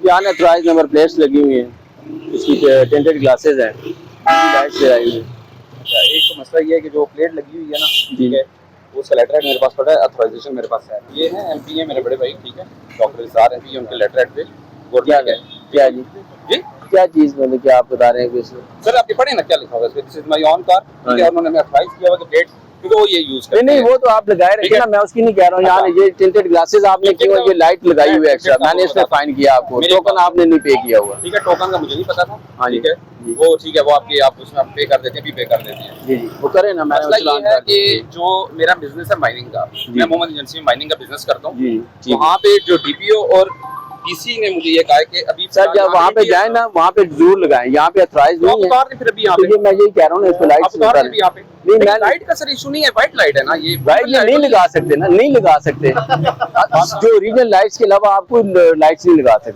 यहाँ authorised number plates लगी हुई हैं, इसकी टेंटेड ग्लासेस हैं, लाइट्स लगाई हुई हैं। अच्छा, एक तो मसला ये है कि जो प्लेट लगी हुई है ना, जी। ठीक है, वो लेटर मेरे पास पड़ा है, अथॉराइजेशन मेरे पास है। ये है एमपी है मेरे बड़े भाई, ठीक है, डॉक्टर इज़हार एमपी, उनके लेटर पे क्या क्या जी जी क्या चीज़ मतलब क्या आप बता रहे हैं कि इसमें? सर आपने पढ़े ना क्या लिखा हुआ है, this is my own car, ठीक है, उन्होंने अथॉराइज किया हुआ कि प्लेट, क्योंकि वो ये यूज करते नहीं हैं। वो तो आप लगाए रखे ना, मैं उसकी नहीं कह रहा हूँ। यहाँ ये टिंटेड ग्लासेस आपने क्यों, ये लाइट लगाई हुई है एक्स्ट्रा, मैंने इसमें फाइन किया आपको, टोकन आपने नहीं पे किया हुआ। ठीक है, टोकन का मुझे नहीं पता था। हाँ जी, ठीक है, वो ठीक है, वो आपकी आप उसमें आप पे कर देते हैं, भी पे कर देते हैं। जी जी वो करें ना, मैंने मसला ये है कि जो मेरा बिजनेस है माइनिंग का, मैं मोहम्मद एजेंसी में माइनिंग का बिजनेस करता हूँ। जी वहाँ पे जो डीपीओ और पीसी ने मुझे ये कहा है कि अभी सर जब वहाँ पे जाए ना, वहाँ पे जरूर लगाएं, यहाँ पे अथॉराइज नहीं है। उतार फिर अभी यहाँ पे मैं यही कह रहा हूँ ना, इसको लाइट उतार भी यहाँ पे नहीं, मैं लाइट का सर इशू नहीं है, व्हाइट लाइट है ना, ये भाई ये नहीं लगा सकते ना, नहीं लगा सकते जो ओरिजिनल लाइट्स के अलावा आपको लाइट्स नहीं लगा सकते।